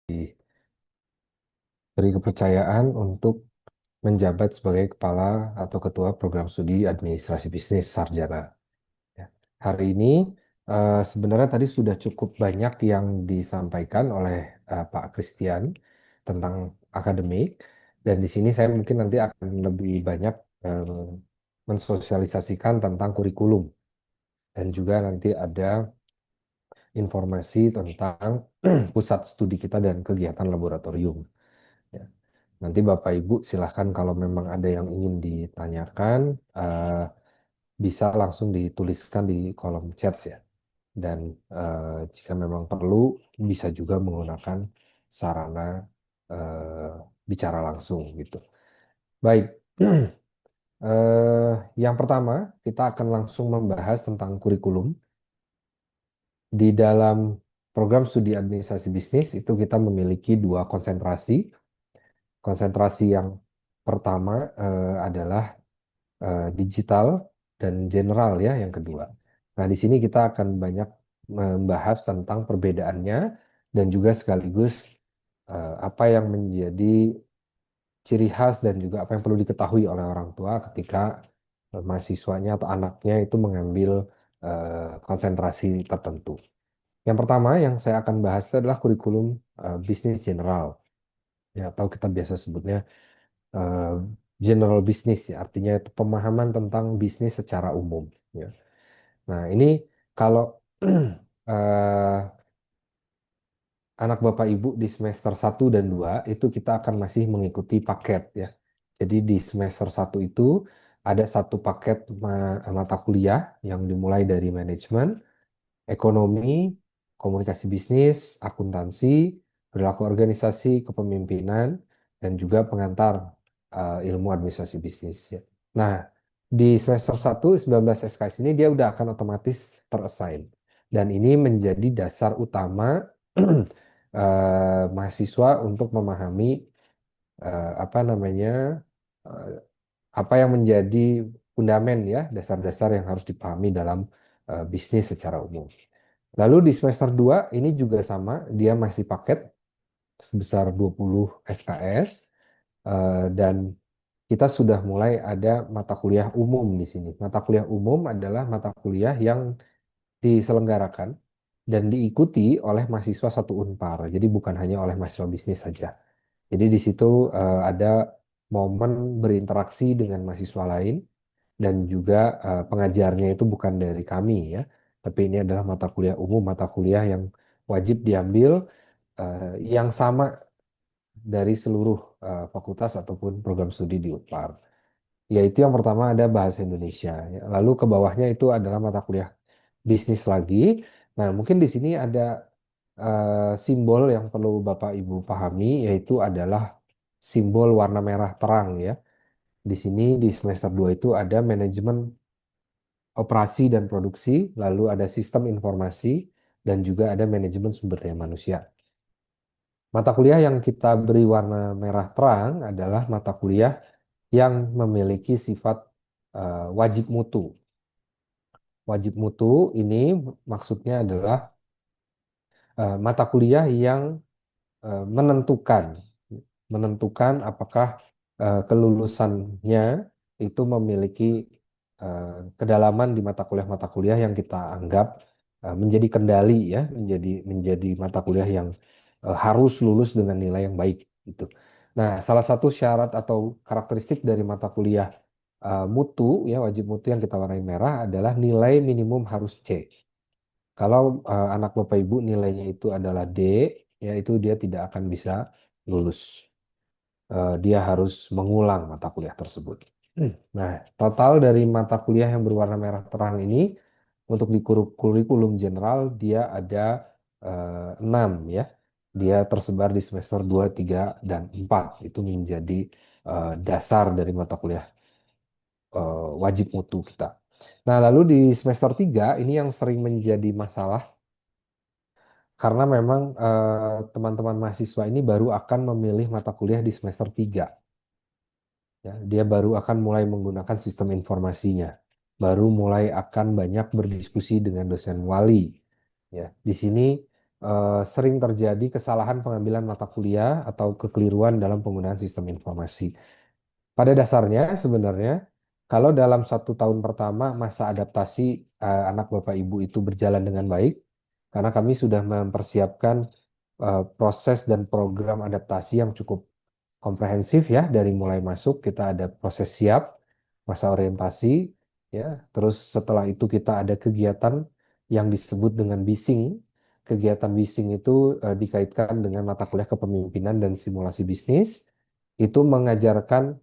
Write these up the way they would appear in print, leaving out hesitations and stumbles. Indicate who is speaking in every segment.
Speaker 1: Beri kepercayaan untuk menjabat sebagai kepala atau ketua program studi administrasi bisnis sarjana. Ya. Hari ini sebenarnya tadi sudah cukup banyak yang disampaikan oleh Pak Christian tentang akademik, dan di sini saya mungkin nanti akan lebih banyak mensosialisasikan tentang kurikulum, dan juga nanti ada informasi tentang pusat studi kita dan kegiatan laboratorium. Ya. Nanti Bapak Ibu silahkan kalau memang ada yang ingin ditanyakan, bisa langsung dituliskan di kolom chat ya. Dan jika memang perlu, bisa juga menggunakan sarana eh, bicara langsung gitu. Baik, yang pertama kita akan langsung membahas tentang kurikulum. Di dalam program studi administrasi bisnis itu kita memiliki dua konsentrasi. Konsentrasi yang pertama adalah digital dan general ya yang kedua. Nah, di sini kita akan banyak membahas tentang perbedaannya dan juga sekaligus apa yang menjadi ciri khas dan juga apa yang perlu diketahui oleh orang tua ketika mahasiswanya atau anaknya itu mengambil konsentrasi tertentu. Yang pertama yang saya akan bahas itu adalah kurikulum bisnis general, ya, atau kita biasa sebutnya eh, general business ya, artinya itu pemahaman tentang bisnis secara umum ya. Nah, ini kalau eh, anak Bapak Ibu di semester 1 dan 2 itu kita akan masih mengikuti paket ya. Jadi di semester 1 itu ada satu paket mata kuliah yang dimulai dari manajemen, ekonomi, komunikasi bisnis, akuntansi, perilaku organisasi, kepemimpinan, dan juga pengantar ilmu administrasi bisnis ya. Nah, di semester 1 19 SKS ini dia udah akan otomatis terassign. Dan ini menjadi dasar utama mahasiswa untuk memahami apa namanya eh, apa yang menjadi fundamen ya, dasar-dasar yang harus dipahami dalam bisnis secara umum. Lalu di semester 2 ini juga sama, dia masih paket sebesar 20 SKS dan kita sudah mulai ada mata kuliah umum di sini. Mata kuliah umum adalah mata kuliah yang diselenggarakan dan diikuti oleh mahasiswa satu Unpar. Jadi bukan hanya oleh mahasiswa bisnis saja. Jadi di situ ada momen berinteraksi dengan mahasiswa lain dan juga pengajarnya itu bukan dari kami ya, tapi ini adalah mata kuliah umum, mata kuliah yang wajib diambil yang sama dari seluruh fakultas ataupun program studi di Unpar. Yaitu yang pertama ada bahasa Indonesia, ya. Lalu ke bawahnya itu adalah mata kuliah bisnis lagi. Nah, mungkin di sini ada simbol yang perlu Bapak Ibu pahami, yaitu adalah simbol warna merah terang ya. Di sini di semester 2 itu ada manajemen operasi dan produksi, lalu ada sistem informasi, dan juga ada manajemen sumber daya manusia. Mata kuliah yang kita beri warna merah terang adalah mata kuliah yang memiliki sifat wajib mutu. Wajib mutu ini maksudnya adalah mata kuliah yang menentukan apakah kelulusannya itu memiliki eh, kedalaman di mata kuliah yang kita anggap menjadi kendali ya, menjadi mata kuliah yang harus lulus dengan nilai yang baik gitu. Nah, salah satu syarat atau karakteristik dari mata kuliah mutu ya, wajib mutu yang kita warnai merah adalah nilai minimum harus C. Kalau anak Bapak Ibu nilainya itu adalah D, ya itu dia tidak akan bisa lulus. Dia harus mengulang mata kuliah tersebut. Nah, total dari mata kuliah yang berwarna merah terang ini untuk di kurikulum general dia ada 6 ya. Dia tersebar di semester 2, 3, dan 4. Itu menjadi dasar dari mata kuliah wajib mutu kita. Nah, lalu di semester 3 ini yang sering menjadi masalah karena memang teman-teman mahasiswa ini baru akan memilih mata kuliah di semester 3. Ya, dia baru akan mulai menggunakan sistem informasinya, baru mulai akan banyak berdiskusi dengan dosen wali. Ya, di sini sering terjadi kesalahan pengambilan mata kuliah atau kekeliruan dalam penggunaan sistem informasi. Pada dasarnya sebenarnya kalau dalam 1 tahun pertama masa adaptasi anak Bapak Ibu itu berjalan dengan baik, karena kami sudah mempersiapkan proses dan program adaptasi yang cukup komprehensif ya, dari mulai masuk kita ada proses siap, masa orientasi, ya, terus setelah itu kita ada kegiatan yang disebut dengan bising. Kegiatan bising itu dikaitkan dengan mata kuliah kepemimpinan dan simulasi bisnis. Itu mengajarkan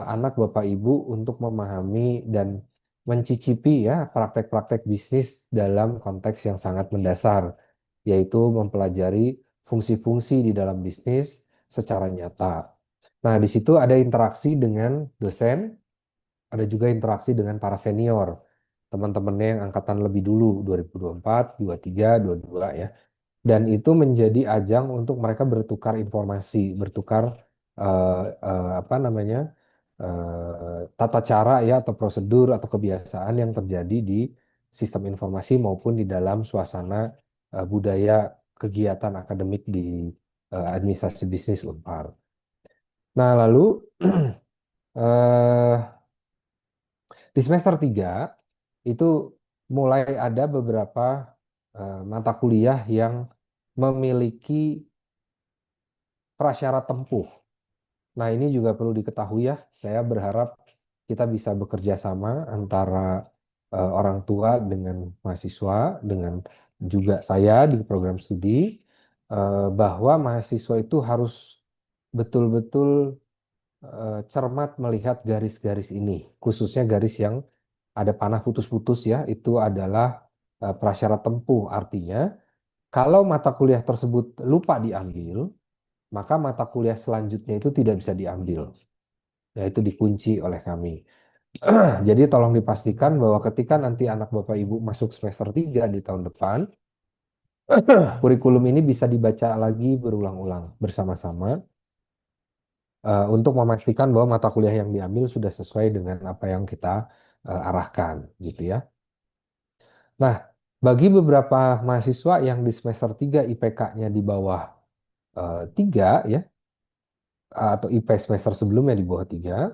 Speaker 1: anak Bapak Ibu untuk memahami dan mencicipi ya praktek-praktek bisnis dalam konteks yang sangat mendasar, yaitu mempelajari fungsi-fungsi di dalam bisnis secara nyata. Nah, di situ ada interaksi dengan dosen, ada juga interaksi dengan para senior, teman-temannya yang angkatan lebih dulu, 2024, 23, 22 ya. Dan itu menjadi ajang untuk mereka bertukar informasi, bertukar apa namanya tata cara ya atau prosedur atau kebiasaan yang terjadi di sistem informasi maupun di dalam suasana budaya kegiatan akademik di administrasi bisnis Unpar. Nah, lalu eh, di semester 3 itu mulai ada beberapa mata kuliah yang memiliki prasyarat tempuh. Nah, ini juga perlu diketahui ya. Saya berharap kita bisa bekerja sama antara orang tua dengan mahasiswa, dengan juga saya di program studi, bahwa mahasiswa itu harus betul-betul cermat melihat garis-garis ini, khususnya garis yang ada panah putus-putus ya, itu adalah prasyarat tempuh. Artinya, kalau mata kuliah tersebut lupa diambil, maka mata kuliah selanjutnya itu tidak bisa diambil, yaitu dikunci oleh kami. Jadi tolong dipastikan bahwa ketika nanti anak Bapak Ibu masuk semester 3 di tahun depan, kurikulum ini bisa dibaca lagi berulang-ulang bersama-sama untuk memastikan bahwa mata kuliah yang diambil sudah sesuai dengan apa yang kita arahkan, gitu ya. Nah, bagi beberapa mahasiswa yang di semester 3 IPK-nya di bawah 3 ya, atau IP semester sebelumnya di bawah 3,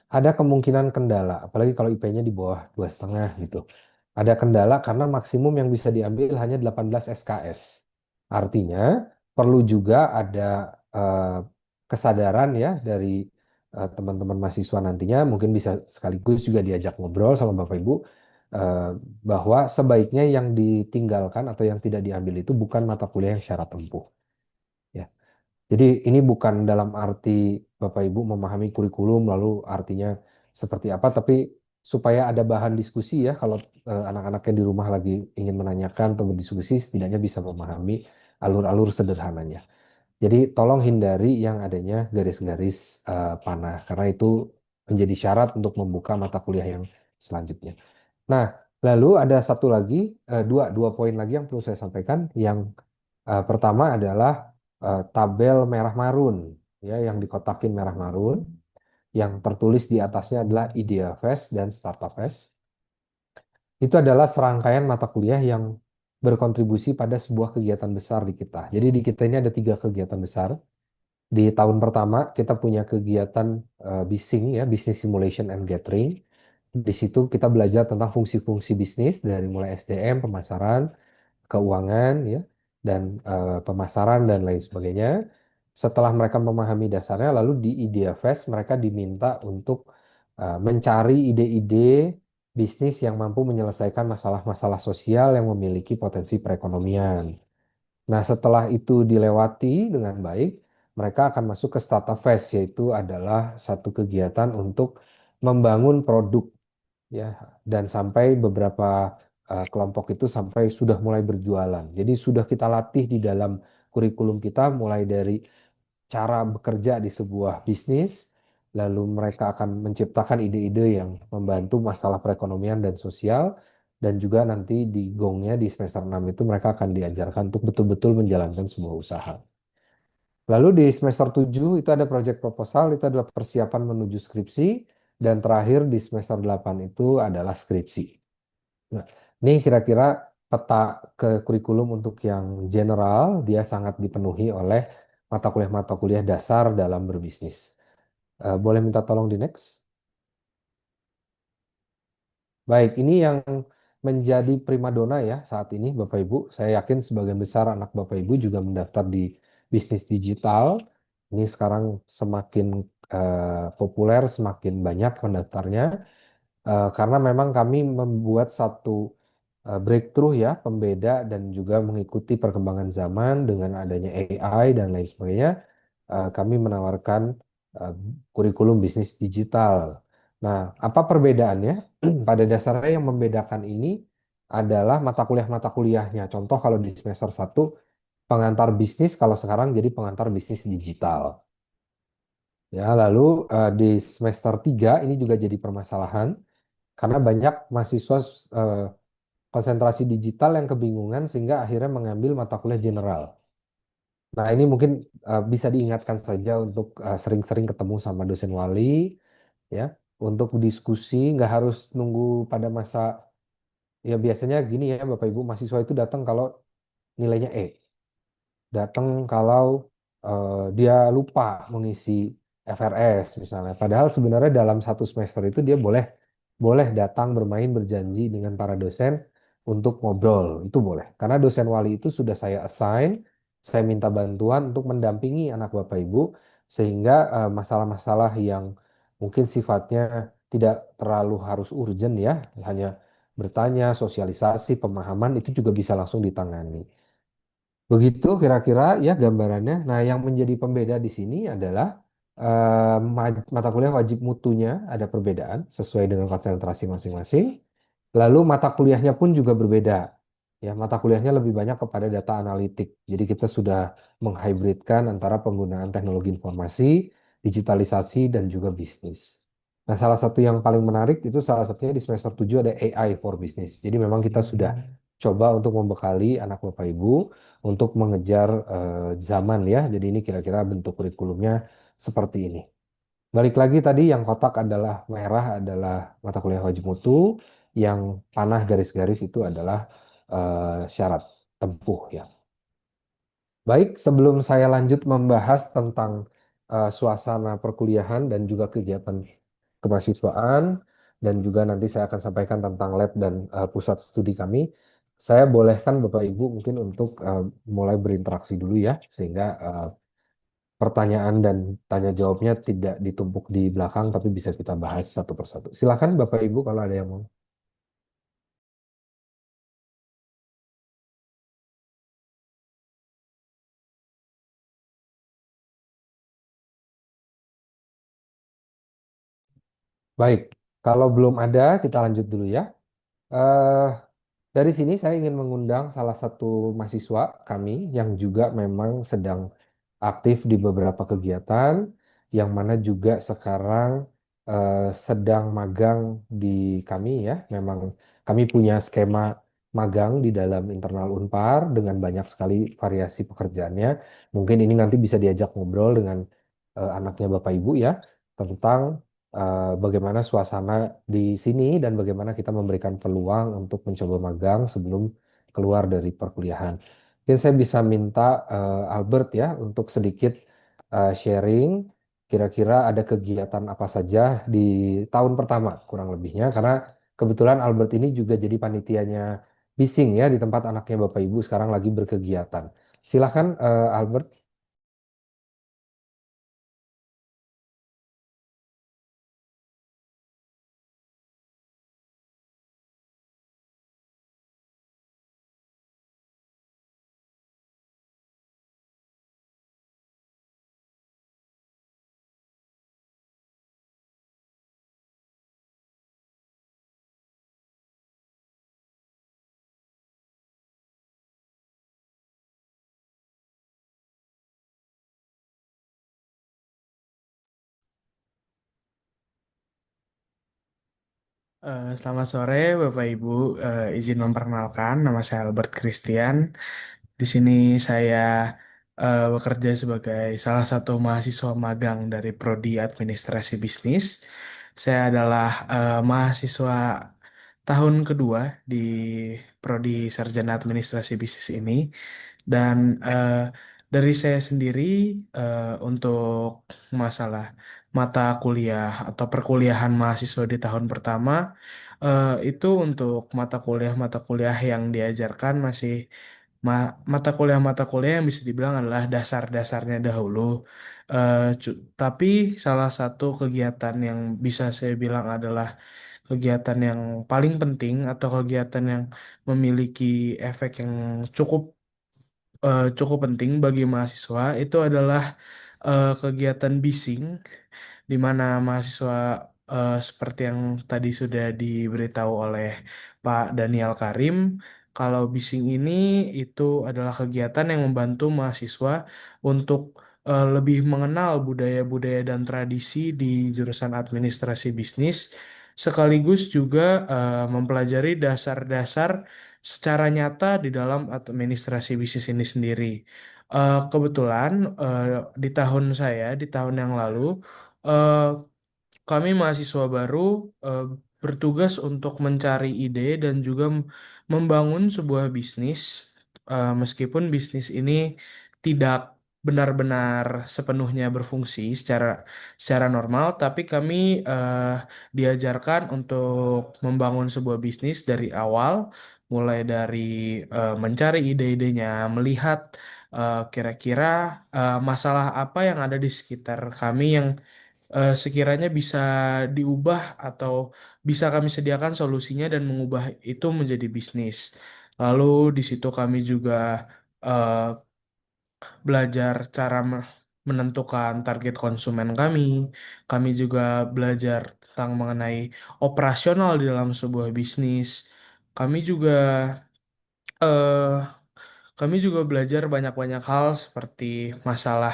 Speaker 1: ada kemungkinan kendala, apalagi kalau IP-nya di bawah 2,5 gitu. Ada kendala karena maksimum yang bisa diambil hanya 18 SKS. Artinya perlu juga ada eh, kesadaran ya dari teman-teman mahasiswa nantinya, mungkin bisa sekaligus juga diajak ngobrol sama Bapak Ibu eh, bahwa sebaiknya yang ditinggalkan atau yang tidak diambil itu bukan mata kuliah yang syarat tempuh. Ya. Jadi ini bukan dalam arti Bapak Ibu memahami kurikulum lalu artinya seperti apa, tapi supaya ada bahan diskusi ya kalau anak-anaknya di rumah lagi ingin menanyakan atau berdiskusi, setidaknya bisa memahami alur-alur sederhananya. Jadi tolong hindari yang adanya garis-garis panah karena itu menjadi syarat untuk membuka mata kuliah yang selanjutnya. Nah, lalu ada satu lagi, dua poin lagi yang perlu saya sampaikan. Yang pertama adalah tabel merah marun, ya, yang dikotakin merah marun, yang tertulis di atasnya adalah Idea Fest dan Startup Fest. Itu adalah serangkaian mata kuliah yang berkontribusi pada sebuah kegiatan besar di kita. Jadi di kita ini ada 3 kegiatan besar. Di tahun pertama kita punya kegiatan BISING ya, Business Simulation and Gathering. Di situ kita belajar tentang fungsi-fungsi bisnis dari mulai SDM, pemasaran, keuangan ya, dan pemasaran dan lain sebagainya. Setelah mereka memahami dasarnya, lalu di Idea Fest mereka diminta untuk mencari ide-ide bisnis yang mampu menyelesaikan masalah-masalah sosial yang memiliki potensi perekonomian. Nah, setelah itu dilewati dengan baik, mereka akan masuk ke Startup Fest, yaitu adalah satu kegiatan untuk membangun produk ya, dan sampai beberapa kelompok itu sampai sudah mulai berjualan. Jadi sudah kita latih di dalam kurikulum kita mulai dari cara bekerja di sebuah bisnis, lalu mereka akan menciptakan ide-ide yang membantu masalah perekonomian dan sosial, dan juga nanti di gongnya di semester 6 itu mereka akan diajarkan untuk betul-betul menjalankan sebuah usaha. Lalu di semester 7 itu ada project proposal, itu adalah persiapan menuju skripsi, dan terakhir di semester 8 itu adalah skripsi. Nah, ini kira-kira peta ke kurikulum untuk yang general, dia sangat dipenuhi oleh mata kuliah dasar dalam berbisnis. Boleh minta tolong di next? Baik, ini yang menjadi primadona ya saat ini, Bapak Ibu. Saya yakin sebagian besar anak Bapak Ibu juga mendaftar di bisnis digital. Ini sekarang semakin populer, semakin banyak pendaftarnya. Karena memang kami membuat satu breakthrough ya, pembeda dan juga mengikuti perkembangan zaman dengan adanya AI dan lain sebagainya. Kami menawarkan eh, kurikulum bisnis digital. Nah, apa perbedaannya? Pada dasarnya yang membedakan ini adalah mata kuliahnya. Contoh kalau di semester satu pengantar bisnis, kalau sekarang jadi pengantar bisnis digital. Ya, lalu di semester 3 ini juga jadi permasalahan karena banyak mahasiswa eh, konsentrasi digital yang kebingungan sehingga akhirnya mengambil mata kuliah general. Nah, ini mungkin bisa diingatkan saja untuk sering-sering ketemu sama dosen wali ya, untuk diskusi, nggak harus nunggu pada masa, ya biasanya gini ya Bapak Ibu, mahasiswa itu datang kalau nilainya E, datang kalau dia lupa mengisi FRS misalnya. Padahal sebenarnya dalam satu semester itu dia boleh boleh datang bermain berjanji dengan para dosen untuk ngobrol. Itu boleh. Karena dosen wali itu sudah saya assign, saya minta bantuan untuk mendampingi anak Bapak Ibu sehingga masalah-masalah yang mungkin sifatnya tidak terlalu harus urgent ya, hanya bertanya, sosialisasi, pemahaman itu juga bisa langsung ditangani. Begitu kira-kira ya gambarannya. Nah, yang menjadi pembeda di sini adalah mata kuliah wajib mutunya ada perbedaan sesuai dengan konsentrasi masing-masing. Lalu mata kuliahnya pun juga berbeda. Ya, mata kuliahnya lebih banyak kepada data analitik. Jadi kita sudah menghybridkan antara penggunaan teknologi informasi, digitalisasi, dan juga bisnis. Nah, salah satu yang paling menarik itu salah satunya di semester 7 ada AI for Business. Jadi memang kita sudah coba untuk membekali anak Bapak Ibu untuk mengejar zaman ya. Jadi ini kira-kira bentuk kurikulumnya seperti ini. Balik lagi tadi yang kotak adalah merah adalah mata kuliah wajib mutu, yang panah garis-garis itu adalah syarat tempuh ya. Baik, sebelum saya lanjut membahas tentang suasana perkuliahan dan juga kegiatan kemahasiswaan dan juga nanti saya akan sampaikan tentang lab dan pusat studi kami. Saya bolehkan Bapak Ibu mungkin untuk mulai berinteraksi dulu ya, sehingga pertanyaan dan tanya jawabnya tidak ditumpuk di belakang, tapi bisa kita bahas satu persatu. Silakan Bapak Ibu kalau ada yang mau. Baik, kalau belum ada kita lanjut dulu ya. Eh, Dari sini saya ingin mengundang salah satu mahasiswa kami yang juga memang sedang aktif di beberapa kegiatan, yang mana juga sekarang sedang magang di kami ya. Memang kami punya skema magang di dalam internal Unpar dengan banyak sekali variasi pekerjaannya. Mungkin ini nanti bisa diajak ngobrol dengan anaknya Bapak Ibu ya tentang bagaimana suasana di sini dan bagaimana kita memberikan peluang untuk mencoba magang sebelum keluar dari perkuliahan. Mungkin saya bisa minta Albert ya untuk sedikit sharing kira-kira ada kegiatan apa saja di tahun pertama kurang lebihnya karena kebetulan Albert ini juga jadi panitianya Bising ya di tempat anaknya Bapak Ibu sekarang lagi berkegiatan. Silahkan Albert.
Speaker 2: Selamat sore Bapak Ibu. Izin memperkenalkan, nama saya Albert Christian. Di sini saya bekerja sebagai salah satu mahasiswa magang dari Prodi Administrasi Bisnis. Saya adalah mahasiswa tahun kedua di Prodi Sarjana Administrasi Bisnis ini. Dan dari saya sendiri untuk masalah mata kuliah atau perkuliahan mahasiswa di tahun pertama itu untuk mata kuliah yang diajarkan masih mata kuliah yang bisa dibilang adalah dasar-dasarnya dahulu. Tapi salah satu kegiatan yang bisa saya bilang adalah kegiatan yang paling penting atau kegiatan yang memiliki efek yang cukup cukup penting bagi mahasiswa itu adalah kegiatan bising di mana mahasiswa seperti yang tadi sudah diberitahu oleh Pak Daniel Karim, kalau bising ini itu adalah kegiatan yang membantu mahasiswa untuk lebih mengenal budaya-budaya dan tradisi di jurusan administrasi bisnis, sekaligus juga mempelajari dasar-dasar secara nyata di dalam administrasi bisnis ini sendiri. Kebetulan di tahun saya, di tahun yang lalu, eh, kami mahasiswa baru eh, bertugas untuk mencari ide dan juga membangun sebuah bisnis, meskipun bisnis ini tidak benar-benar sepenuhnya berfungsi secara normal, tapi kami diajarkan untuk membangun sebuah bisnis dari awal, mulai dari mencari ide-idenya, melihat kira-kira masalah apa yang ada di sekitar kami yang sekiranya bisa diubah atau bisa kami sediakan solusinya dan mengubah itu menjadi bisnis. Lalu di situ kami juga eh, belajar cara menentukan target konsumen kami. Kami juga belajar tentang mengenai operasional di dalam sebuah bisnis. Kami juga eh, kami juga belajar banyak-banyak hal seperti masalah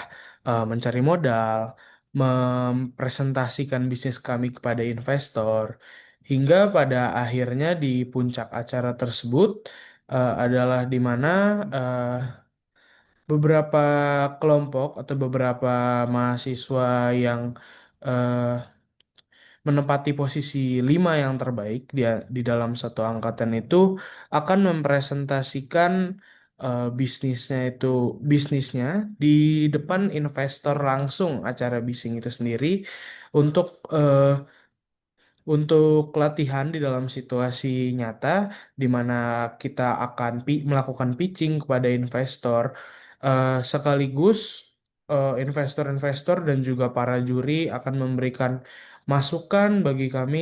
Speaker 2: mencari modal, mempresentasikan bisnis kami kepada investor, hingga pada akhirnya di puncak acara tersebut adalah di mana eh, beberapa kelompok atau beberapa mahasiswa yang eh, menempati posisi 5 yang terbaik di dalam satu angkatan itu akan mempresentasikan bisnisnya di depan investor langsung acara bising itu sendiri untuk eh, untuk latihan di dalam situasi nyata di mana kita akan melakukan pitching kepada investor sekaligus investor-investor dan juga para juri akan memberikan masukan bagi kami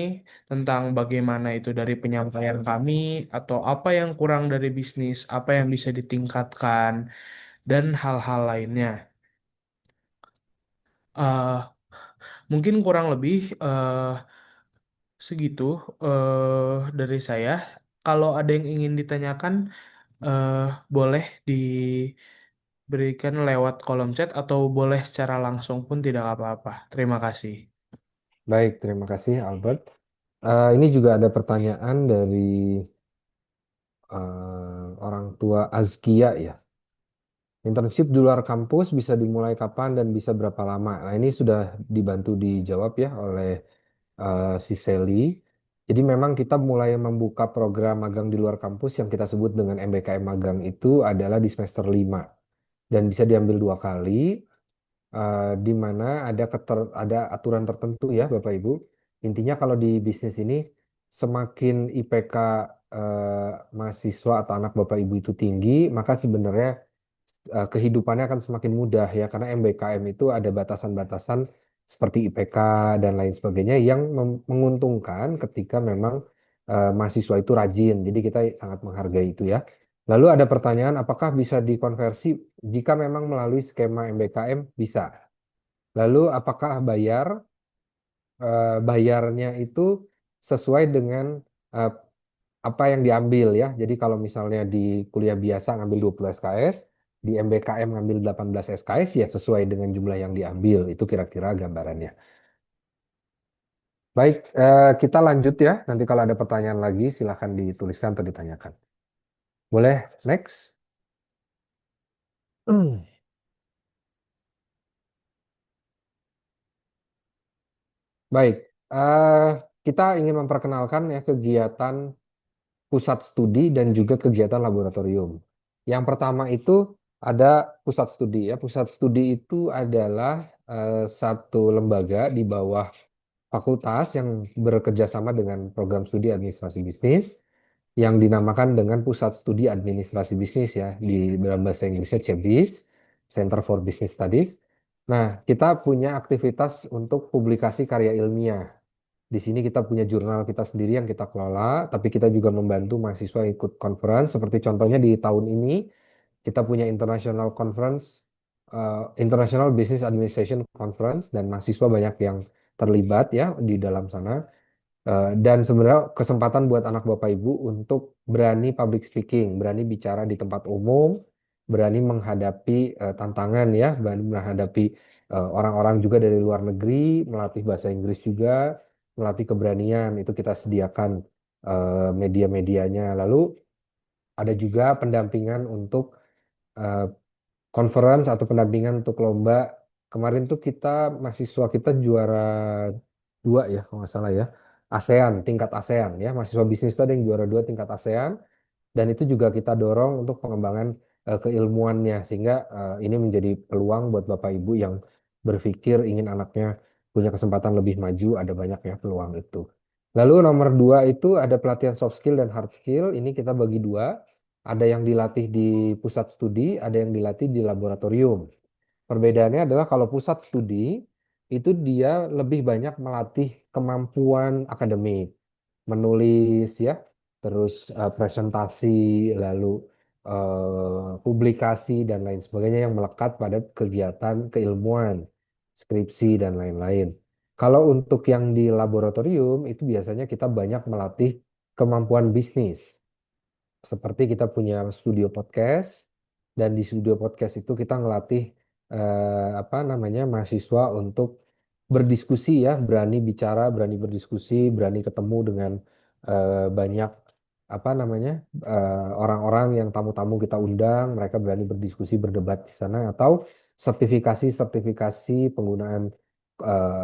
Speaker 2: tentang bagaimana itu dari penyampaian kami atau apa yang kurang dari bisnis, apa yang bisa ditingkatkan dan hal-hal lainnya. Eh, Mungkin kurang lebih segitu dari saya. Kalau ada yang ingin ditanyakan, eh, boleh diberikan lewat kolom chat atau boleh secara langsung pun tidak apa-apa. Terima kasih.
Speaker 1: Baik, terima kasih Albert. Ini juga ada pertanyaan dari orang tua Azkia ya. Internship di luar kampus bisa dimulai kapan dan bisa berapa lama? Nah, ini sudah dibantu dijawab ya oleh si Sally. Jadi memang kita mulai membuka program magang di luar kampus yang kita sebut dengan MBKM magang itu adalah di semester 5 dan bisa diambil 2 kali, di mana ada aturan tertentu ya Bapak Ibu. Intinya kalau di bisnis ini semakin IPK mahasiswa atau anak Bapak Ibu itu tinggi, maka sebenarnya kehidupannya akan semakin mudah ya karena MBKM itu ada batasan-batasan seperti IPK dan lain sebagainya yang menguntungkan ketika memang mahasiswa itu rajin. Jadi kita sangat menghargai itu ya. Lalu ada pertanyaan apakah bisa dikonversi jika memang melalui skema MBKM? Bisa. Lalu apakah bayarnya itu sesuai dengan eh, apa yang diambil ya. Jadi kalau misalnya di kuliah biasa ngambil 20 SKS, di MBKM ngambil 18 SKS ya sesuai dengan jumlah yang diambil. Itu kira-kira gambarannya. Baik, kita lanjut ya. Nanti kalau ada pertanyaan lagi silahkan dituliskan atau ditanyakan. Boleh next? Hmm. Baik, eh, kita ingin memperkenalkan ya kegiatan pusat studi dan juga kegiatan laboratorium. Yang pertama itu ada pusat studi ya. Pusat studi itu adalah satu lembaga di bawah fakultas yang bekerja sama dengan program studi administrasi bisnis yang dinamakan dengan Pusat Studi Administrasi Bisnis ya, di dalam bahasa Inggrisnya CEBIS, Center for Business Studies. Nah, kita punya aktivitas untuk publikasi karya ilmiah. Di sini kita punya jurnal kita sendiri yang kita kelola, tapi kita juga membantu mahasiswa ikut conference. Seperti contohnya di tahun ini kita punya International Conference, International Business Administration Conference, dan mahasiswa banyak yang terlibat ya di dalam sana. Dan sebenarnya kesempatan buat anak Bapak Ibu untuk berani public speaking, berani bicara di tempat umum, berani menghadapi tantangan ya, berani menghadapi orang-orang juga dari luar negeri, melatih bahasa Inggris juga, melatih keberanian, itu kita sediakan media-medianya. Lalu ada juga pendampingan untuk eh, conference atau pendampingan untuk lomba. Kemarin tuh mahasiswa kita juara 2 ya, kalau nggak salah ya. ASEAN, tingkat ASEAN ya. Mahasiswa bisnis itu ada yang juara 2 tingkat ASEAN. Dan itu juga kita dorong untuk pengembangan keilmuannya. Sehingga ini menjadi peluang buat Bapak Ibu yang berpikir ingin anaknya punya kesempatan lebih maju, ada banyak ya peluang itu. Lalu nomor 2 itu ada pelatihan soft skill dan hard skill. Ini kita bagi dua. Ada yang dilatih di pusat studi, ada yang dilatih di laboratorium. Perbedaannya adalah kalau pusat studi itu dia lebih banyak melatih kemampuan akademik, menulis ya, terus presentasi, lalu publikasi dan lain sebagainya yang melekat pada kegiatan keilmuan, skripsi dan lain-lain. Kalau untuk yang di laboratorium itu biasanya kita banyak melatih kemampuan bisnis. Seperti kita punya studio podcast dan di studio podcast itu kita ngelatih apa namanya mahasiswa untuk berdiskusi ya, berani bicara, berani berdiskusi, berani ketemu dengan banyak apa namanya orang-orang yang tamu-tamu kita undang, mereka berani berdiskusi, berdebat di sana atau sertifikasi penggunaan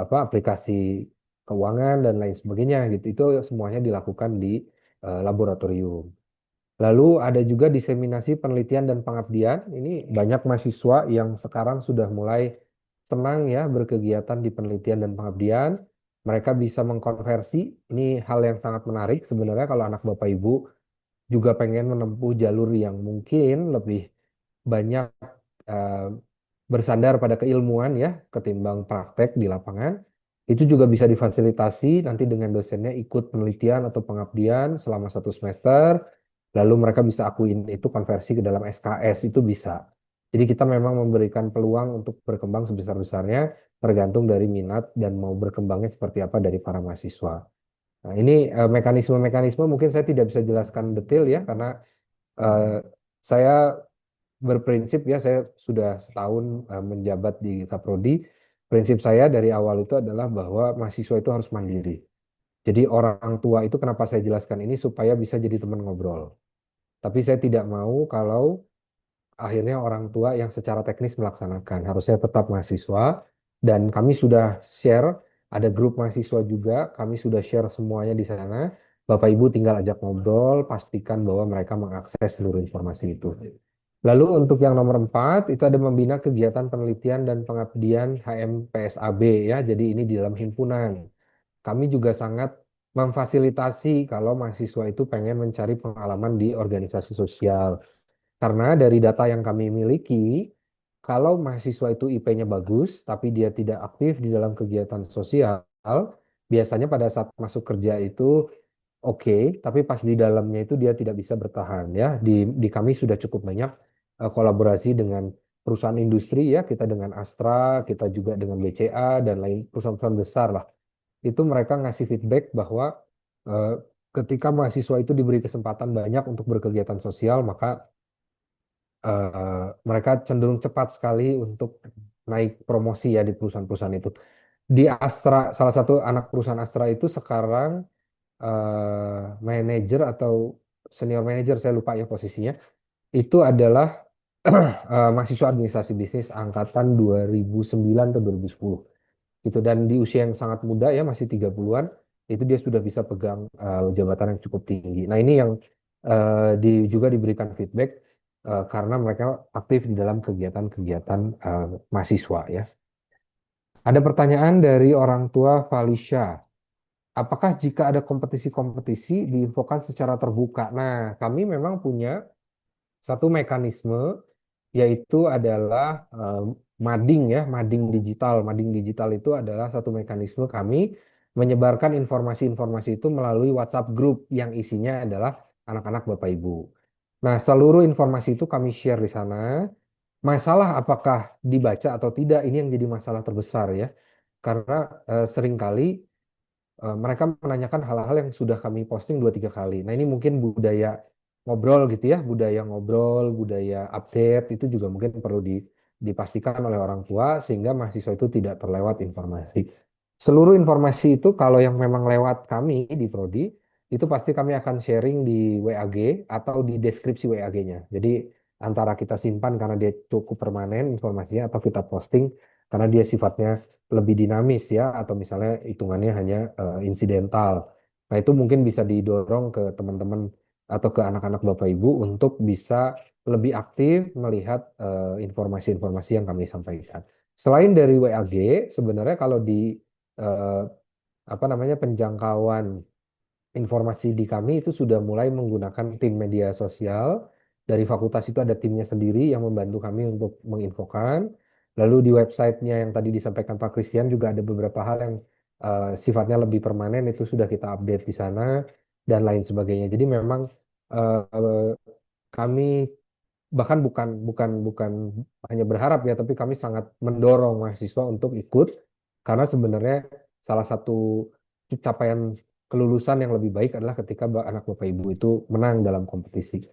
Speaker 1: apa aplikasi keuangan dan lain sebagainya gitu. Itu semuanya dilakukan di laboratorium. Lalu ada juga diseminasi penelitian dan pengabdian. Ini banyak mahasiswa yang sekarang sudah mulai senang ya berkegiatan di penelitian dan pengabdian. Mereka bisa mengkonversi. Ini hal yang sangat menarik sebenarnya kalau anak Bapak Ibu juga pengen menempuh jalur yang mungkin lebih banyak eh, bersandar pada keilmuan ya ketimbang praktek di lapangan. Itu juga bisa difasilitasi nanti dengan dosennya ikut penelitian atau pengabdian selama 1 semester. Lalu mereka bisa akuin itu konversi ke dalam SKS itu bisa. Jadi kita memang memberikan peluang untuk berkembang sebesar-besarnya tergantung dari minat dan mau berkembangnya seperti apa dari para mahasiswa. Nah, ini mekanisme-mekanisme mungkin saya tidak bisa jelaskan detail ya karena eh, saya berprinsip ya saya sudah setahun menjabat di Kaprodi. Prinsip saya dari awal itu adalah bahwa mahasiswa itu harus mandiri. Jadi orang tua itu kenapa saya jelaskan ini supaya bisa jadi teman ngobrol. Tapi saya tidak mau kalau akhirnya orang tua yang secara teknis melaksanakan. Harusnya tetap mahasiswa. Dan kami sudah share, ada grup mahasiswa juga, kami sudah share semuanya di sana. Bapak Ibu tinggal ajak ngobrol, pastikan bahwa mereka mengakses seluruh informasi itu. Lalu untuk yang nomor 4, itu ada membina kegiatan penelitian dan pengabdian HMPSAB ya. Jadi ini di dalam himpunan. Kami juga sangat memfasilitasi kalau mahasiswa itu pengen mencari pengalaman di organisasi sosial. Karena dari data yang kami miliki, kalau mahasiswa itu IP-nya bagus, tapi dia tidak aktif di dalam kegiatan sosial, biasanya pada saat masuk kerja itu oke, tapi pas di dalamnya itu dia tidak bisa bertahan ya. Di kami sudah cukup banyak kolaborasi dengan perusahaan industri ya, kita dengan Astra, kita juga dengan BCA dan lain perusahaan-perusahaan besar lah. Itu mereka ngasih feedback bahwa eh, ketika mahasiswa itu diberi kesempatan banyak untuk berkegiatan sosial, maka mereka cenderung cepat sekali untuk naik promosi ya di perusahaan-perusahaan itu. Di Astra, salah satu anak perusahaan Astra itu sekarang manajer atau senior manager, saya lupa ya posisinya, itu adalah mahasiswa administrasi bisnis angkatan 2009 atau 2010. Gitu. Dan di usia yang sangat muda ya, masih 30-an, itu dia sudah bisa pegang jabatan yang cukup tinggi. Nah, ini yang juga diberikan feedback karena mereka aktif di dalam kegiatan-kegiatan mahasiswa ya. Ada pertanyaan dari orang tua Felicia. Apakah jika ada kompetisi-kompetisi diinfokan secara terbuka? Nah, kami memang punya satu mekanisme yaitu adalah mading ya, mading digital. Mading digital itu adalah satu mekanisme kami menyebarkan informasi-informasi itu melalui WhatsApp group yang isinya adalah anak-anak Bapak Ibu. Nah, seluruh informasi itu kami share di sana. Masalah apakah dibaca atau tidak ini yang jadi masalah terbesar ya. Karena seringkali mereka menanyakan hal-hal yang sudah kami posting 2 3 kali. Nah, ini mungkin budaya ngobrol gitu ya, budaya ngobrol, budaya update itu juga mungkin perlu dipastikan oleh orang tua sehingga mahasiswa itu tidak terlewat informasi. Seluruh informasi itu kalau yang memang lewat kami di Prodi itu pasti kami akan sharing di WAG atau di deskripsi WAG-nya. Jadi antara kita simpan karena dia cukup permanen informasinya atau kita posting karena dia sifatnya lebih dinamis ya atau misalnya hitungannya hanya insidental. Nah, itu mungkin bisa didorong ke teman-teman atau ke anak-anak Bapak Ibu untuk bisa lebih aktif melihat informasi-informasi yang kami sampaikan. Selain dari WAG, sebenarnya kalau di eh, apa namanya penjangkauan informasi di kami itu sudah mulai menggunakan tim media sosial. Dari fakultas itu ada timnya sendiri yang membantu kami untuk menginfokan. Lalu di websitenya yang tadi disampaikan Pak Christian juga ada beberapa hal yang sifatnya lebih permanen itu sudah kita update di sana dan lain sebagainya. Jadi memang kami bahkan bukan bukan bukan hanya berharap ya, tapi kami sangat mendorong mahasiswa untuk ikut karena sebenarnya salah satu capaian kelulusan yang lebih baik adalah ketika anak Bapak Ibu itu menang dalam kompetisi.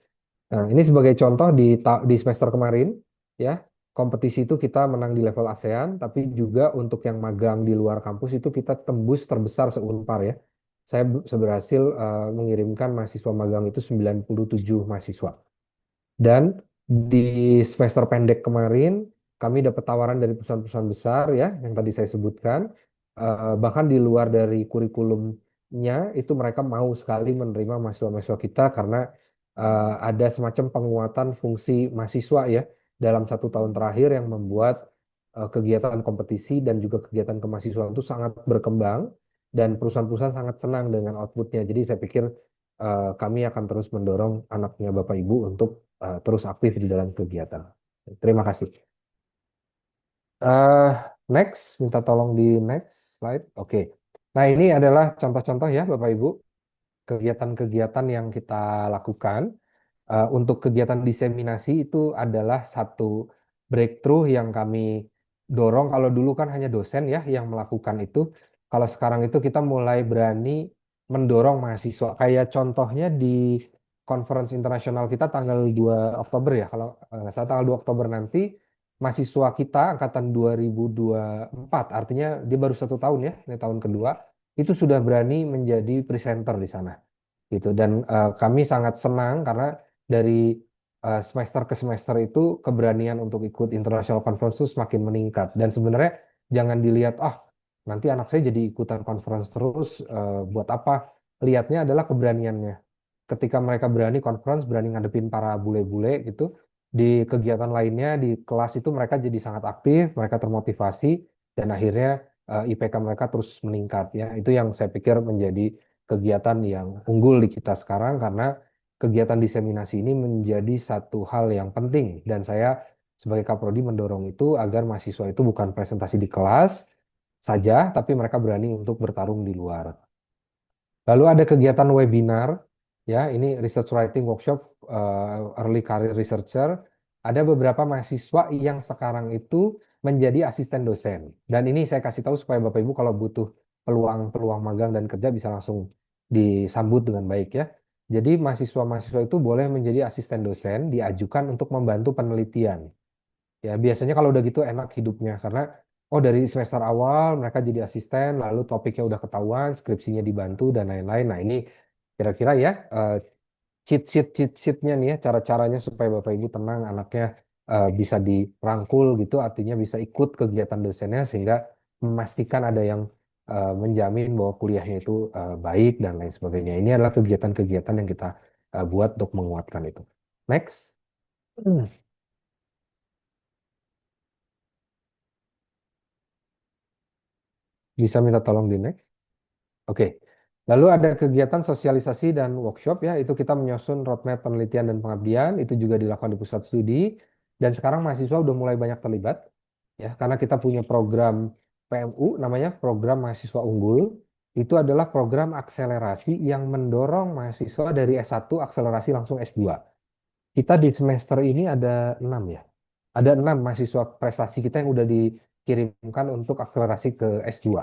Speaker 1: Nah, ini sebagai contoh di semester kemarin ya, kompetisi itu kita menang di level ASEAN, tapi juga untuk yang magang di luar kampus itu kita tembus terbesar se-Unpar ya. Saya berhasil mengirimkan mahasiswa magang itu 97 mahasiswa. Dan di semester pendek kemarin, kami dapat tawaran dari perusahaan-perusahaan besar ya, yang tadi saya sebutkan. Bahkan di luar dari kurikulumnya, itu mereka mau sekali menerima mahasiswa-mahasiswa kita karena ada semacam penguatan fungsi mahasiswa ya dalam 1 tahun terakhir yang membuat kegiatan kompetisi dan juga kegiatan kemahasiswaan itu sangat berkembang dan perusahaan-perusahaan sangat senang dengan outputnya. Jadi saya pikir kami akan terus mendorong anaknya Bapak Ibu untuk terus aktif di dalam kegiatan. Terima kasih. Eh, Next, minta tolong di next slide. Oke. Nah, ini adalah contoh-contoh ya Bapak Ibu, kegiatan-kegiatan yang kita lakukan. Untuk kegiatan diseminasi itu adalah satu breakthrough yang kami dorong. Kalau dulu kan hanya dosen ya yang melakukan itu. Kalau sekarang itu kita mulai berani mendorong mahasiswa. Kayak contohnya di conference internasional kita tanggal 2 Oktober ya. Kalau nggak salah tanggal 2 Oktober nanti mahasiswa kita angkatan 2024, artinya dia baru 1 tahun ya, ini tahun kedua, itu sudah berani menjadi presenter di sana gitu. Dan kami sangat senang karena dari semester ke semester itu keberanian untuk ikut international conference itu semakin meningkat. Dan sebenarnya jangan dilihat nanti anak saya jadi ikutan conference terus buat apa? Lihatnya adalah keberaniannya. Ketika mereka berani conference, berani ngadepin para bule-bule gitu, di kegiatan lainnya di kelas itu mereka jadi sangat aktif, mereka termotivasi dan akhirnya IPK mereka terus meningkat ya. Itu yang saya pikir menjadi kegiatan yang unggul di kita sekarang karena kegiatan diseminasi ini menjadi satu hal yang penting dan saya sebagai Kaprodi mendorong itu agar mahasiswa itu bukan presentasi di kelas saja tapi mereka berani untuk bertarung di luar. Lalu ada kegiatan webinar ya, ini research writing workshop early career researcher. Ada beberapa mahasiswa yang sekarang itu menjadi asisten dosen. Dan ini saya kasih tahu supaya Bapak Ibu kalau butuh peluang-peluang magang dan kerja bisa langsung disambut dengan baik ya. Jadi mahasiswa-mahasiswa itu boleh menjadi asisten dosen, diajukan untuk membantu penelitian. Ya, biasanya kalau udah gitu enak hidupnya karena dari semester awal mereka jadi asisten, lalu topiknya udah ketahuan, skripsinya dibantu dan lain-lain. Nah, ini kira-kira ya cheat sheetnya nih ya, cara-caranya supaya Bapak Ibu tenang anaknya bisa dirangkul gitu, artinya bisa ikut kegiatan dosennya sehingga memastikan ada yang menjamin bahwa kuliahnya itu baik dan lain sebagainya. Ini adalah kegiatan-kegiatan yang kita buat untuk menguatkan itu. Next. Hmm. Bisa minta tolong di next. Oke. Lalu ada kegiatan sosialisasi dan workshop ya, itu kita menyusun roadmap penelitian dan pengabdian, itu juga dilakukan di pusat studi. Dan sekarang mahasiswa udah mulai banyak terlibat ya, karena kita punya program PMU namanya Program Mahasiswa Unggul. Itu adalah program akselerasi yang mendorong mahasiswa dari S1 akselerasi langsung S2. Kita di semester ini ada 6 ya. Ada 6 mahasiswa prestasi kita yang udah dikirimkan untuk akselerasi ke S2.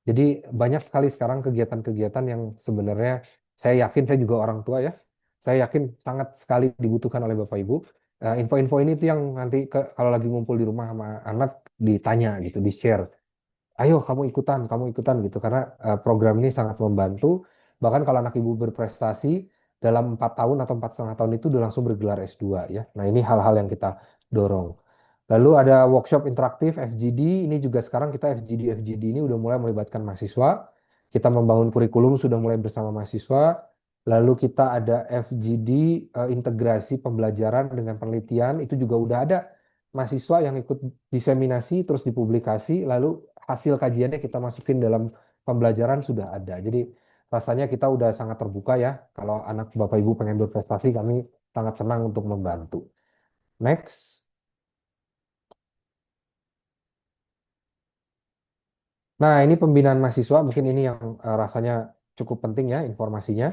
Speaker 1: Jadi banyak sekali sekarang kegiatan-kegiatan yang sebenarnya saya yakin, saya juga orang tua ya, saya yakin sangat sekali dibutuhkan oleh Bapak Ibu. Info-info ini tuh yang nanti kalau lagi ngumpul di rumah sama anak ditanya gitu, di-share. Ayo kamu ikutan gitu. Karena program ini sangat membantu. Bahkan kalau anak ibu berprestasi dalam 4 tahun atau 4,5 tahun itu udah langsung bergelar S2 ya. Nah ini hal-hal yang kita dorong. Lalu ada workshop interaktif FGD, ini juga sekarang kita FGD ini udah mulai melibatkan mahasiswa. Kita membangun kurikulum sudah mulai bersama mahasiswa. Lalu kita ada FGD integrasi pembelajaran dengan penelitian, itu juga udah ada mahasiswa yang ikut diseminasi terus dipublikasi, lalu hasil kajiannya kita masukin dalam pembelajaran sudah ada. Jadi rasanya kita udah sangat terbuka ya. Kalau anak Bapak Ibu pengen berprestasi, kami sangat senang untuk membantu. Next. Nah, ini pembinaan mahasiswa, mungkin ini yang rasanya cukup penting ya informasinya.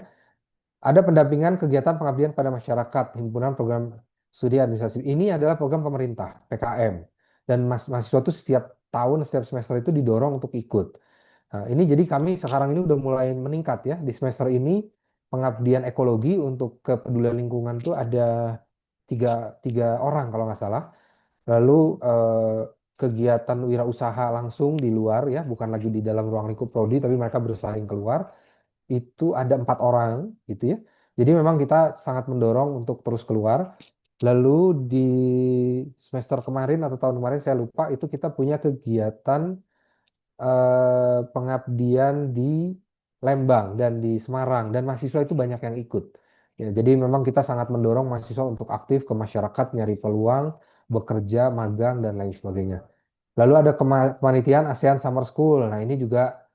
Speaker 1: Ada pendampingan kegiatan pengabdian pada masyarakat, himpunan program studi administrasi. Ini adalah program pemerintah, PKM. Dan mahasiswa itu setiap tahun, setiap semester itu didorong untuk ikut. Nah, ini jadi kami sekarang ini udah mulai meningkat ya. Di semester ini pengabdian ekologi untuk kepedulian lingkungan tuh ada tiga, tiga orang kalau nggak salah. Lalu kegiatan wirausaha langsung di luar ya, bukan lagi di dalam ruang lingkup prodi, tapi mereka bersaing keluar. Itu ada 4 orang gitu ya. Jadi memang kita sangat mendorong untuk terus keluar. Lalu di semester kemarin atau tahun kemarin saya lupa, itu kita punya kegiatan pengabdian di Lembang dan di Semarang dan mahasiswa itu banyak yang ikut. Ya, jadi memang kita sangat mendorong mahasiswa untuk aktif ke masyarakat, nyari peluang, bekerja, magang dan lain sebagainya. Lalu ada kepanitiaan ASEAN Summer School. Nah, ini juga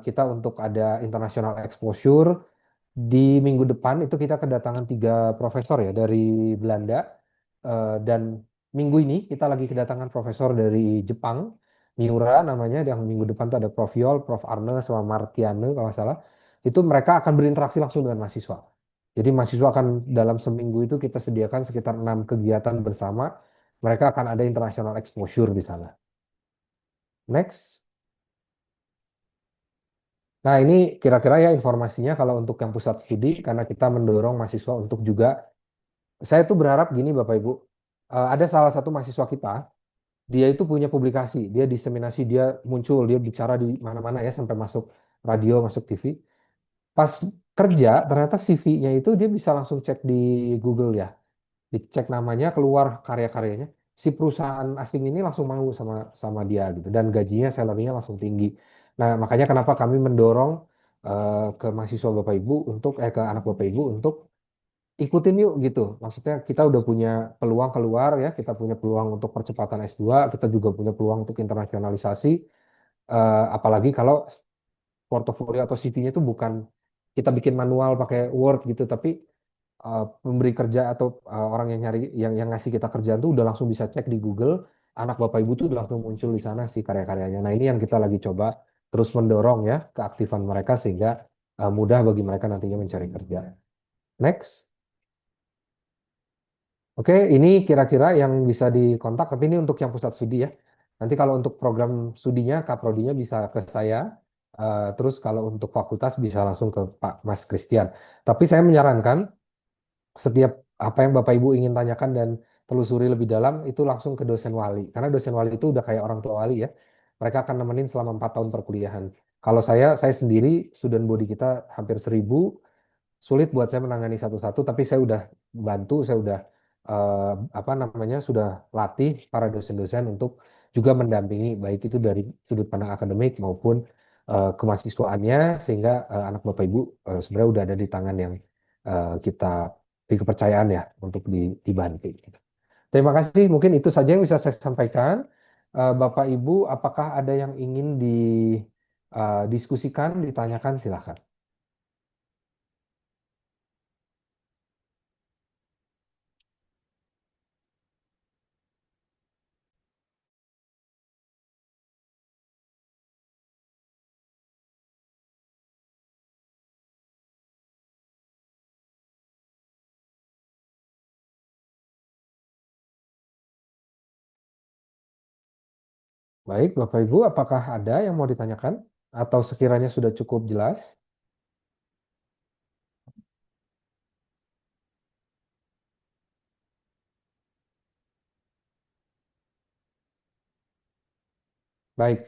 Speaker 1: kita untuk ada international exposure. Di minggu depan itu kita kedatangan 3 profesor ya dari Belanda. Dan minggu ini kita lagi kedatangan profesor dari Jepang, Miura namanya. Yang minggu depan tuh ada Prof. Yol, Prof. Arne, sama Martiane kalau nggak salah. Itu mereka akan berinteraksi langsung dengan mahasiswa. Jadi mahasiswa akan dalam seminggu itu kita sediakan sekitar 6 kegiatan bersama. Mereka akan ada international exposure di sana. Next. Nah, ini kira-kira ya informasinya kalau untuk yang pusat studi, karena kita mendorong mahasiswa untuk juga, saya tuh berharap gini Bapak Ibu, ada salah satu mahasiswa kita, dia itu punya publikasi, dia diseminasi, dia muncul, dia bicara di mana-mana ya, sampai masuk radio, masuk TV. Pas kerja, ternyata CV-nya itu dia bisa langsung cek di Google ya, dicek namanya, keluar karya-karyanya, si perusahaan asing ini langsung mau sama sama dia gitu, dan gajinya, salary-nya langsung tinggi. Nah, makanya kenapa kami mendorong ke mahasiswa Bapak Ibu untuk ke anak Bapak Ibu untuk ikutin yuk gitu. Maksudnya kita udah punya peluang keluar ya, kita punya peluang untuk percepatan S2, kita juga punya peluang untuk internasionalisasi. Apalagi kalau portofolio atau CV-nya itu bukan kita bikin manual pakai Word gitu, tapi pemberi kerja atau orang yang nyari yang ngasih kita kerjaan tuh udah langsung bisa cek di Google, anak Bapak Ibu tuh udah langsung muncul di sana si karya-karyanya. Nah, ini yang kita lagi coba terus mendorong ya keaktifan mereka sehingga mudah bagi mereka nantinya mencari kerja. Next. Oke, ini kira-kira yang bisa dikontak, tapi ini untuk yang pusat studi ya. Nanti kalau untuk program studinya, kaprodinya bisa ke saya. Terus kalau untuk fakultas bisa langsung ke Pak Mas Christian. Tapi saya menyarankan setiap apa yang Bapak Ibu ingin tanyakan dan telusuri lebih dalam itu langsung ke dosen wali. Karena dosen wali itu udah kayak orang tua wali ya. Mereka akan nemenin selama 4 tahun perkuliahan. Kalau saya sendiri, student body kita hampir 1.000, sulit buat saya menangani satu-satu, tapi saya udah bantu, saya udah apa namanya, sudah latih para dosen-dosen untuk juga mendampingi, baik itu dari sudut pandang akademik maupun kemahasiswaannya sehingga anak Bapak Ibu sebenarnya udah ada di tangan yang kita di kepercayaan ya untuk dibantu. Terima kasih, mungkin itu saja yang bisa saya sampaikan. Bapak Ibu, apakah ada yang ingin didiskusikan, ditanyakan, silahkan. Baik, Bapak Ibu, apakah ada yang mau ditanyakan? Atau sekiranya sudah cukup jelas? Baik,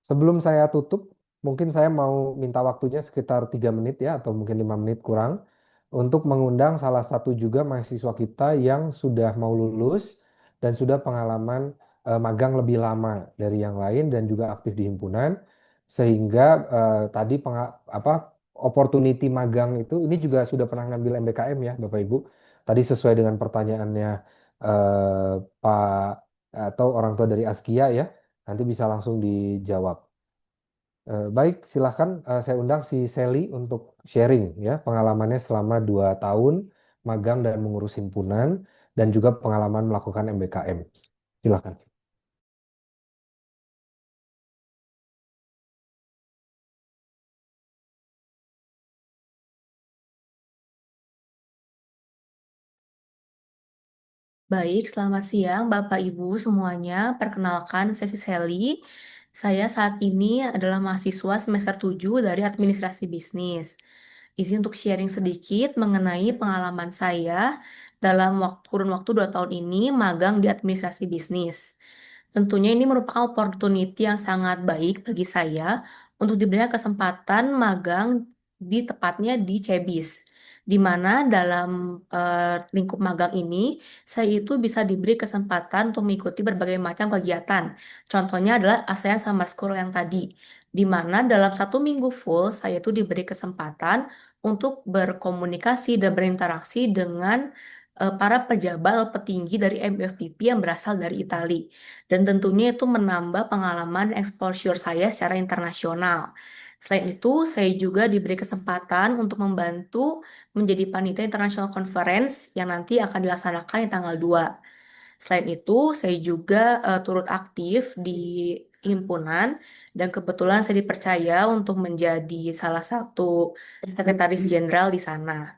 Speaker 1: sebelum saya tutup, mungkin saya mau minta waktunya sekitar 3 menit ya, atau mungkin 5 menit kurang, untuk mengundang salah satu juga mahasiswa kita yang sudah mau lulus dan sudah pengalaman magang lebih lama dari yang lain dan juga aktif di himpunan, sehingga tadi apa opportunity magang itu ini juga sudah pernah ngambil MBKM ya, Bapak Ibu. Tadi sesuai dengan pertanyaannya Pak atau orang tua dari Askia ya. Nanti bisa langsung dijawab. Baik, silahkan saya undang si Sally untuk sharing ya pengalamannya selama 2 tahun magang dan mengurus himpunan dan juga pengalaman melakukan MBKM. Silahkan.
Speaker 3: Baik, selamat siang Bapak Ibu semuanya. Perkenalkan, saya si Sally. Saya saat ini adalah mahasiswa semester 7 dari Administrasi Bisnis. Izin untuk sharing sedikit mengenai pengalaman saya dalam kurun waktu 2 tahun ini magang di Administrasi Bisnis. Tentunya ini merupakan opportunity yang sangat baik bagi saya untuk diberikan kesempatan magang tepatnya di Cebis, di mana dalam lingkup magang ini saya itu bisa diberi kesempatan untuk mengikuti berbagai macam kegiatan. Contohnya adalah ASEAN Summer School yang tadi, di mana dalam 1 minggu full saya itu diberi kesempatan untuk berkomunikasi dan berinteraksi dengan para pejabat atau petinggi dari MUFPP yang berasal dari Italia. Dan tentunya itu menambah pengalaman exposure saya secara internasional. Selain itu, saya juga diberi kesempatan untuk membantu menjadi panitia International Conference yang nanti akan dilaksanakan di tanggal 2. Selain itu, saya juga turut aktif di himpunan dan kebetulan saya dipercaya untuk menjadi salah satu sekretaris jenderal di sana.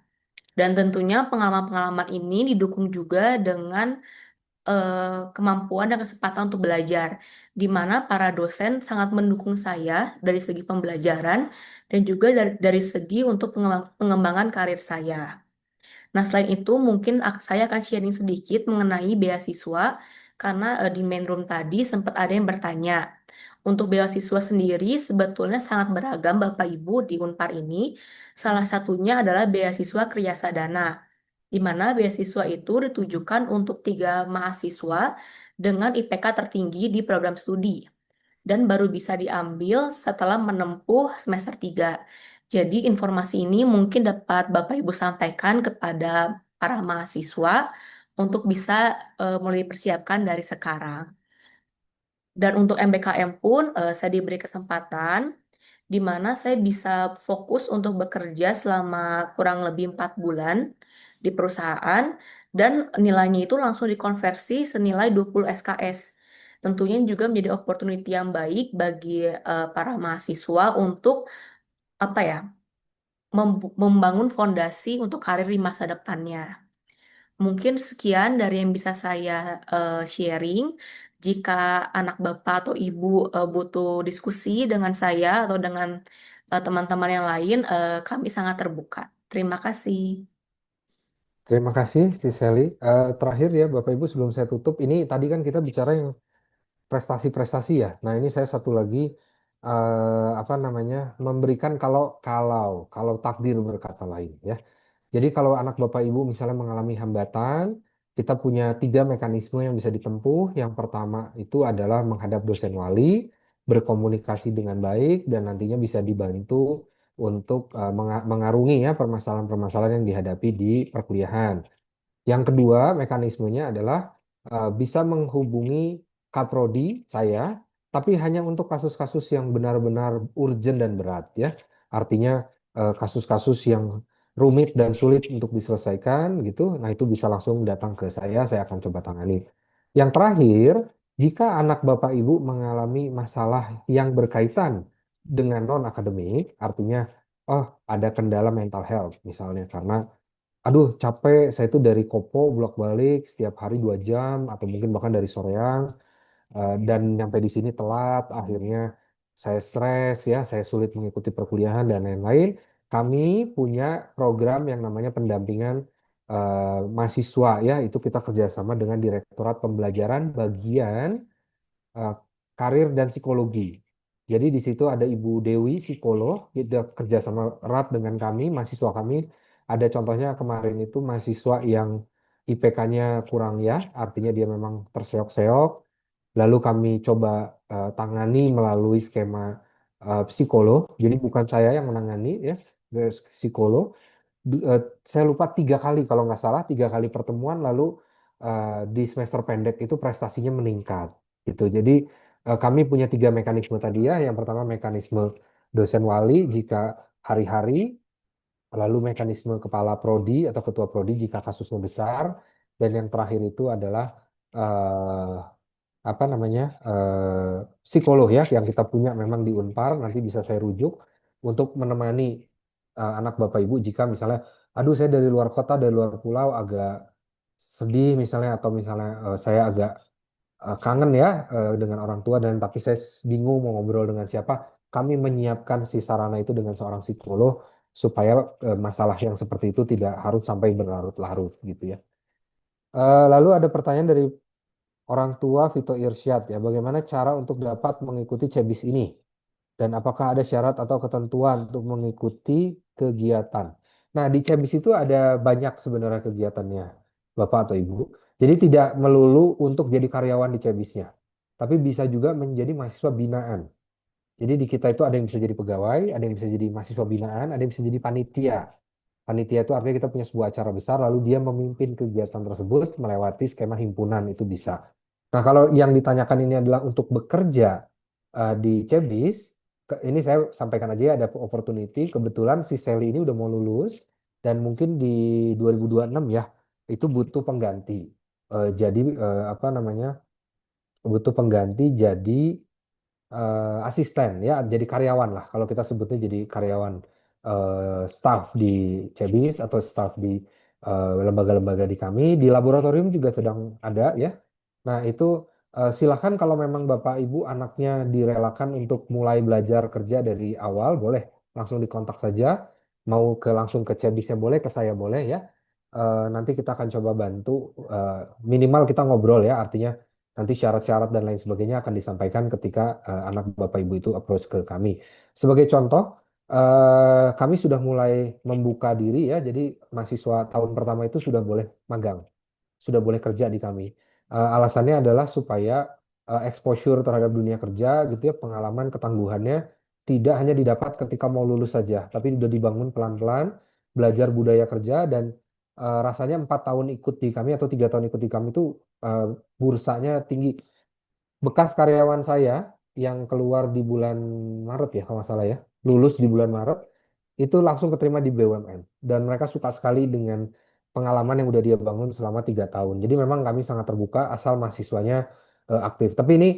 Speaker 3: Dan tentunya pengalaman-pengalaman ini didukung juga dengan kemampuan dan kesempatan untuk belajar, di mana para dosen sangat mendukung saya dari segi pembelajaran dan juga dari segi untuk pengembangan karir saya. Nah, selain itu mungkin saya akan sharing sedikit mengenai beasiswa karena di main room tadi sempat ada yang bertanya. Untuk beasiswa sendiri sebetulnya sangat beragam Bapak Ibu di Unpar ini. Salah satunya adalah beasiswa Kriyasadana, di mana beasiswa itu ditujukan untuk 3 mahasiswa dengan IPK tertinggi di program studi dan baru bisa diambil setelah menempuh semester 3. Jadi informasi ini mungkin dapat Bapak Ibu sampaikan kepada para mahasiswa untuk bisa mulai dipersiapkan dari sekarang. Dan untuk MBKM pun saya diberi kesempatan di mana saya bisa fokus untuk bekerja selama kurang lebih 4 bulan di perusahaan dan nilainya itu langsung dikonversi senilai 20 SKS. Tentunya juga menjadi opportunity yang baik bagi para mahasiswa untuk apa ya, membangun fondasi untuk karir di masa depannya. Mungkin sekian dari yang bisa saya sharing. Jika anak bapak atau ibu butuh diskusi dengan saya atau dengan teman-teman yang lain, kami sangat terbuka. Terima kasih.
Speaker 1: Terima kasih, si Sally. Terakhir ya, Bapak Ibu, sebelum saya tutup, ini tadi kan kita bicara yang prestasi-prestasi ya. Nah, ini saya satu lagi apa namanya memberikan kalau takdir berkata lain ya. Jadi kalau anak Bapak Ibu misalnya mengalami hambatan, kita punya 3 mekanisme yang bisa ditempuh. Yang pertama itu adalah menghadap dosen wali. berkomunikasi dengan baik dan nantinya bisa dibantu untuk mengarungi ya permasalahan-permasalahan yang dihadapi di perkuliahan. Yang kedua, mekanismenya adalah bisa menghubungi kaprodi saya, tapi hanya untuk kasus-kasus yang benar-benar urgent dan berat ya. Artinya kasus-kasus yang rumit dan sulit untuk diselesaikan gitu. Nah, itu bisa langsung datang ke saya akan coba tangani. Yang terakhir, jika anak Bapak Ibu mengalami masalah yang berkaitan dengan non-akademik, artinya oh ada kendala mental health misalnya karena aduh capek saya itu dari Kopo bolak-balik setiap hari 2 jam atau mungkin bahkan dari soreang dan nyampe di sini telat akhirnya saya stres ya saya sulit mengikuti perkuliahan dan lain-lain. Kami punya program yang namanya pendampingan mahasiswa ya itu kita kerjasama dengan Direktorat Pembelajaran bagian eh, karir dan psikologi. Jadi di situ ada Ibu Dewi psikolog, kita kerjasama erat dengan kami, mahasiswa kami. Ada contohnya kemarin itu mahasiswa yang IPK-nya kurang ya, artinya dia memang terseok-seok. Lalu kami coba tangani melalui skema psikolog. Jadi bukan saya yang menangani ya, psikolog. Saya lupa 3 kali kalau nggak salah 3 kali pertemuan lalu di semester pendek itu prestasinya meningkat gitu. Jadi kami punya 3 mekanisme tadi ya. Yang pertama mekanisme dosen wali jika hari-hari, lalu mekanisme kepala prodi atau ketua prodi jika kasusnya besar, dan yang terakhir itu adalah eh, apa namanya psikolog ya yang kita punya memang di Unpar nanti bisa saya rujuk untuk menemani anak bapak ibu jika misalnya aduh saya dari luar kota dari luar pulau agak sedih misalnya atau misalnya saya agak kangen ya dengan orang tua dan tapi saya bingung mau ngobrol dengan siapa, kami menyiapkan si sarana itu dengan seorang psikolog supaya masalah yang seperti itu tidak harus sampai berlarut-larut gitu ya. Lalu ada pertanyaan dari orang tua Vito Irsyad ya, bagaimana cara untuk dapat mengikuti CEBIS ini? Dan apakah ada syarat atau ketentuan untuk mengikuti kegiatan? Nah, di CEBIS itu ada banyak sebenarnya kegiatannya, Bapak atau Ibu. Jadi tidak melulu untuk jadi karyawan di CEBIS-nya, tapi bisa juga menjadi mahasiswa binaan. Jadi di kita itu ada yang bisa jadi pegawai, ada yang bisa jadi mahasiswa binaan, ada yang bisa jadi panitia. Panitia itu artinya kita punya sebuah acara besar, lalu dia memimpin kegiatan tersebut melewati skema himpunan itu bisa. Nah, kalau yang ditanyakan ini adalah untuk bekerja di Cebis, ini saya sampaikan aja ya, ada opportunity. Kebetulan si Sally ini udah mau lulus dan mungkin di 2026 ya, itu butuh pengganti. Jadi apa namanya? Butuh pengganti jadi asisten ya jadi karyawan lah kalau kita sebutnya jadi karyawan staff di Cebis atau staff di lembaga-lembaga di kami di laboratorium juga sedang ada ya. Nah itu silakan kalau memang Bapak Ibu anaknya direlakan untuk mulai belajar kerja dari awal boleh langsung dikontak saja, mau ke langsung ke Cebisnya boleh ke saya boleh ya. Nanti kita akan coba bantu eh, minimal kita ngobrol ya artinya nanti syarat-syarat dan lain sebagainya akan disampaikan ketika anak Bapak Ibu itu approach ke kami. Sebagai contoh, kami sudah mulai membuka diri ya, jadi mahasiswa tahun pertama itu sudah boleh magang, sudah boleh kerja di kami. Alasannya adalah supaya exposure terhadap dunia kerja gitu ya, pengalaman ketangguhannya tidak hanya didapat ketika mau lulus saja, tapi sudah dibangun pelan-pelan, belajar budaya kerja dan rasanya 4 tahun ikut di kami atau 3 tahun ikut di kami itu eh, bursanya tinggi. Bekas karyawan saya yang keluar di bulan Maret ya kalau nggak salah ya, lulus di bulan Maret itu langsung keterima di BUMN dan mereka suka sekali dengan pengalaman yang udah dia bangun selama 3 tahun. Jadi memang kami sangat terbuka asal mahasiswanya aktif. Tapi ini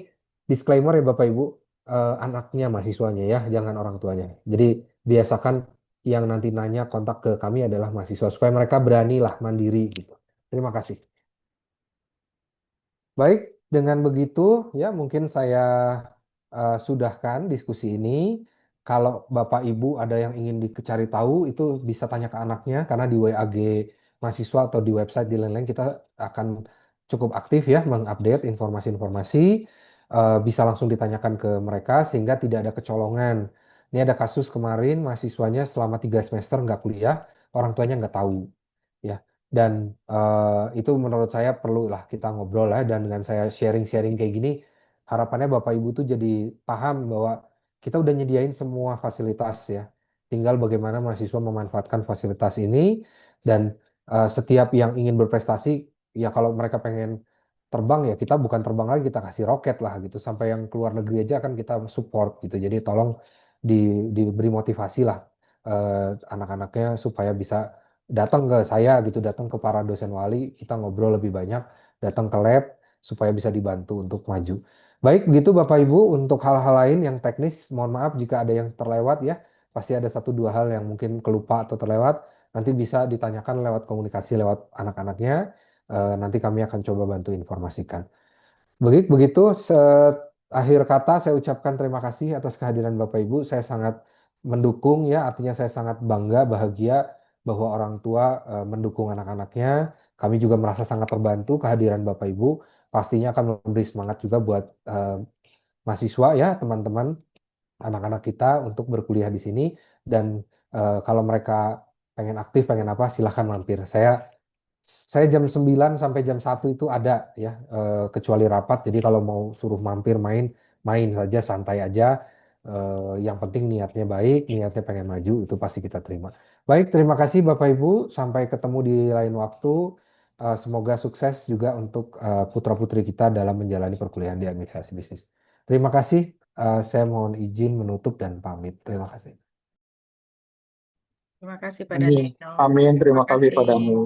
Speaker 1: disclaimer ya Bapak Ibu, anaknya mahasiswanya ya, jangan orang tuanya. Jadi biasakan yang nanti nanya kontak ke kami adalah mahasiswa supaya mereka beranilah mandiri gitu. Terima kasih. Baik, dengan begitu ya mungkin saya sudahkan diskusi ini. Kalau Bapak Ibu ada yang ingin dicari tahu itu bisa tanya ke anaknya karena di WAG mahasiswa atau di website di lain-lain kita akan cukup aktif ya mengupdate informasi-informasi. Bisa langsung ditanyakan ke mereka sehingga tidak ada kecolongan. Ini ada kasus kemarin mahasiswanya selama 3 semester nggak kuliah, orang tuanya nggak tahu ya. Dan itu menurut saya perlu lah kita ngobrol lah dan dengan saya sharing-sharing kayak gini harapannya Bapak Ibu tuh jadi paham bahwa kita udah nyediain semua fasilitas ya. Tinggal bagaimana mahasiswa memanfaatkan fasilitas ini dan setiap yang ingin berprestasi, ya kalau mereka pengen terbang ya kita bukan terbang lagi, kita kasih roket lah gitu. Sampai yang keluar negeri aja kan kita support gitu. Jadi tolong diberi motivasi lah anak-anaknya supaya bisa datang ke saya gitu, datang ke para dosen wali, kita ngobrol lebih banyak, datang ke lab supaya bisa dibantu untuk maju. Baik, begitu Bapak Ibu, untuk hal-hal lain yang teknis, mohon maaf jika ada yang terlewat ya. Pasti ada satu dua hal yang mungkin kelupa atau terlewat. Nanti bisa ditanyakan lewat komunikasi lewat anak-anaknya. Nanti kami akan coba bantu informasikan. Begitu, akhir kata saya ucapkan terima kasih atas kehadiran Bapak Ibu. Saya sangat mendukung ya, artinya saya sangat bangga, bahagia bahwa orang tua mendukung anak-anaknya. Kami juga merasa sangat terbantu kehadiran Bapak Ibu. Pastinya akan memberi semangat juga buat mahasiswa ya, teman-teman, anak-anak kita untuk berkuliah di sini. Dan kalau mereka pengen aktif, pengen apa, silahkan mampir. Saya jam 9 sampai jam 1 itu ada ya, kecuali rapat. Jadi kalau mau suruh mampir main, main saja, santai aja. Yang penting niatnya baik, niatnya pengen maju, itu pasti kita terima. Baik, terima kasih Bapak Ibu. Sampai ketemu di lain waktu. Semoga sukses juga untuk putra-putri kita dalam menjalani perkuliahan di administrasi bisnis. Terima kasih. Saya mohon izin menutup dan pamit. Terima kasih.
Speaker 4: Terima kasih Pak
Speaker 5: Amin.
Speaker 4: Daniel.
Speaker 5: Amin. Terima
Speaker 4: Terima
Speaker 5: kasih
Speaker 4: kasih.
Speaker 5: padamu.